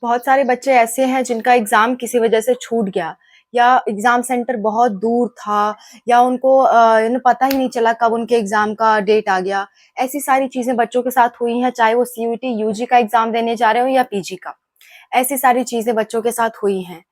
बहुत सारे बच्चे ऐसे हैं जिनका एग्ज़ाम किसी वजह से छूट गया या एग्ज़ाम सेंटर बहुत दूर था या उनको पता ही नहीं चला कब उनके एग्ज़ाम का डेट आ गया। ऐसी सारी चीज़ें बच्चों के साथ हुई हैं, चाहे वो सीयूटी, यूजी का एग्ज़ाम देने जा रहे हो या पीजी का। ऐसी सारी चीज़ें बच्चों के साथ हुई हैं।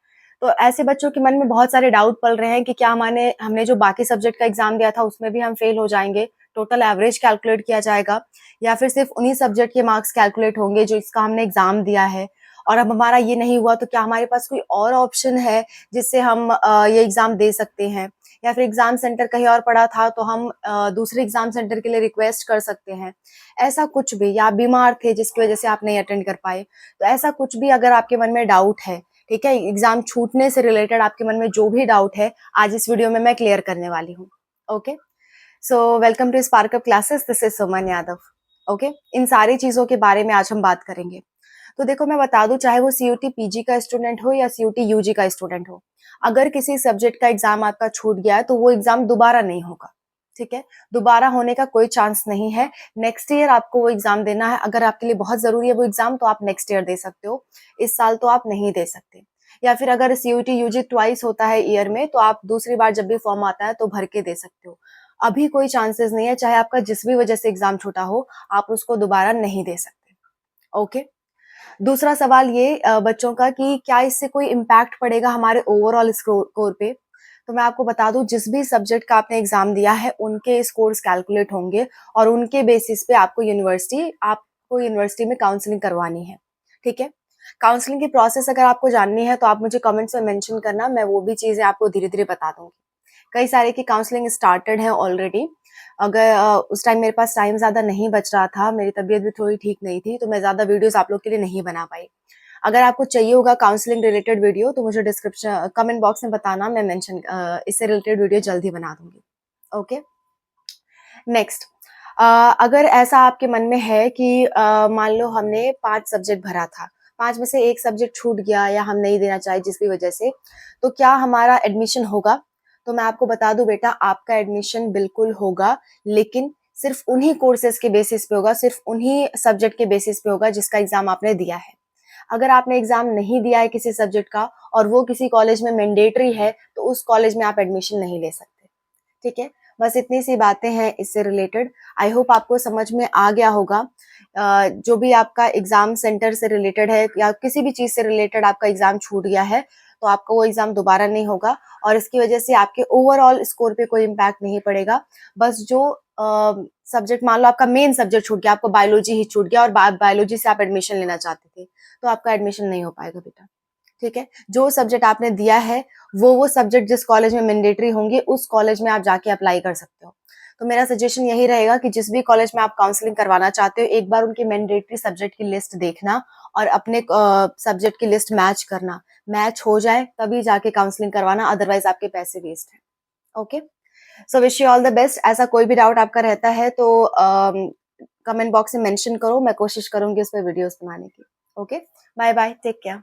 तो ऐसे बच्चों के मन में बहुत सारे डाउट पल रहे हैं कि क्या हमने जो बाकी सब्जेक्ट का एग्ज़ाम दिया था उसमें भी हम फेल हो जाएँगे? टोटल एवरेज कैलकुलेट किया जाएगा या फिर सिर्फ़ उन्हीं सब्जेक्ट के मार्क्स कैलकुलेट होंगे जो इसका हमने एग्ज़ाम दिया है? और अब हमारा ये नहीं हुआ तो क्या हमारे पास कोई और ऑप्शन है जिससे हम ये एग्ज़ाम दे सकते हैं? या फिर एग्ज़ाम सेंटर कहीं और पड़ा था तो हम दूसरे एग्ज़ाम सेंटर के लिए रिक्वेस्ट कर सकते हैं? ऐसा कुछ भी या आप बीमार थे जिसकी वज़ह से आप नहीं अटेंड कर पाए? तो ऐसा कुछ भी अगर आपके मन में डाउट है, ठीक है? एग्ज़ाम छूटने से रिलेटेड आपके मन में जो भी डाउट है, आज इस वीडियो में मैं क्लियर करने वाली हूँ। Okay? So welcome to Spark Up classes, this is Suman Yadav. Okay? इन सारी चीज़ों के बारे में आज हम बात करेंगे। तो देखो मैं बता दूँ, चाहे वो सीयूटी पीजी का स्टूडेंट हो या सीयूटी यूजी का स्टूडेंट हो, अगर किसी सब्जेक्ट का एग्ज़ाम आपका छूट गया है तो वो एग्ज़ाम दोबारा नहीं होगा, ठीक है? दोबारा होने का कोई चांस नहीं है। नेक्स्ट ईयर आपको वो एग्ज़ाम देना है। अगर आपके लिए बहुत ज़रूरी है वो एग्ज़ाम तो आप नेक्स्ट ईयर दे सकते हो। इस साल तो आप नहीं दे सकते। या फिर अगर सीयूटी यूजी ट्वाइस होता है ईयर में तो आप दूसरी बार जब भी फॉर्म आता है तो भर के दे सकते हो। अभी कोई चांसेस नहीं है, चाहे आपका जिस भी वजह से एग्ज़ाम छूटा हो, आप उसको दोबारा नहीं दे सकते। ओके? दूसरा सवाल ये बच्चों का कि क्या इससे कोई इम्पैक्ट पड़ेगा हमारे ओवरऑल स्कोर पे? तो मैं आपको बता दूँ, जिस भी सब्जेक्ट का आपने एग्ज़ाम दिया है उनके स्कोर्स कैलकुलेट होंगे और उनके बेसिस पे आपको यूनिवर्सिटी में काउंसलिंग करवानी है, ठीक है? काउंसलिंग की प्रोसेस अगर आपको जाननी है तो आप मुझे कमेंट्स में मेंशन करना, मैं वो भी चीज़ें आपको धीरे-धीरे बता दूँगी। कई सारे की काउंसलिंग स्टार्टेड है ऑलरेडी। अगर उस टाइम मेरे पास टाइम ज़्यादा नहीं बच रहा था, मेरी तबीयत भी थोड़ी ठीक नहीं थी, तो मैं ज़्यादा वीडियोज़ आप लोग के लिए नहीं बना पाई। अगर आपको चाहिए होगा काउंसलिंग रिलेटेड वीडियो तो मुझे कमेंट बॉक्स में बताना, मैं इससे रिलेटेड वीडियो जल्द ही बना दूँगी। ओके? नेक्स्ट, अगर ऐसा आपके मन में है कि मान लो हमने 5 सब्जेक्ट भरा था, 5 में से 1 सब्जेक्ट छूट गया या हम नहीं देना चाहे जिस भी वजह से, तो क्या हमारा एडमिशन होगा? तो मैं आपको बता दूँ बेटा, आपका एडमिशन बिल्कुल होगा, लेकिन सिर्फ़ उन्हीं कोर्सेज़ के बेसिस पे होगा, सिर्फ़ उन्हीं सब्जेक्ट के बेसिस पे होगा जिसका एग्ज़ाम आपने दिया है। अगर आपने एग्ज़ाम नहीं दिया है किसी सब्जेक्ट का और वो किसी कॉलेज में मैंडेटरी है, तो उस कॉलेज में आप एडमिशन नहीं ले सकते। ठीक है? बस इतनी सी बातें हैं इससे रिलेटेड। आई होप आपको समझ में आ गया होगा। जो भी आपका एग्ज़ाम सेंटर से रिलेटेड है या किसी भी चीज़ से रिलेटेड आपका एग्ज़ाम छूट गया है, तो आपका वो एग्ज़ाम दोबारा नहीं होगा और इसकी वजह से आपके ओवरऑल स्कोर पे कोई इम्पैक्ट नहीं पड़ेगा। बस जो सब्जेक्ट, मान लो आपका मेन सब्जेक्ट छूट गया, आपको बायोलॉजी ही छूट गया और बायोलॉजी से आप एडमिशन लेना चाहते थे, तो आपका एडमिशन नहीं हो पाएगा बेटा। ठीक है? जो सब्जेक्ट आपने दिया है, वो सब्जेक्ट जिस कॉलेज में मैंडेटरी होंगे, उस कॉलेज में आप जाके अप्लाई कर सकते हो। तो मेरा सजेशन यही रहेगा कि जिस भी कॉलेज में आप काउंसलिंग करवाना चाहते हो, एक बार उनकी मैंडेटरी सब्जेक्ट की लिस्ट देखना और अपने सब्जेक्ट की लिस्ट मैच करना। मैच हो जाए तभी जाके काउंसलिंग करवाना, अदरवाइज़ आपके पैसे वेस्ट हैं। Okay? So wish you all the best. ऐसा कोई भी डाउट आपका रहता है तो कमेंट बॉक्स में मेंशन करो, मैं कोशिश करूँगी उस पे वीडियोज़ बनाने की। Okay? Bye bye, take care.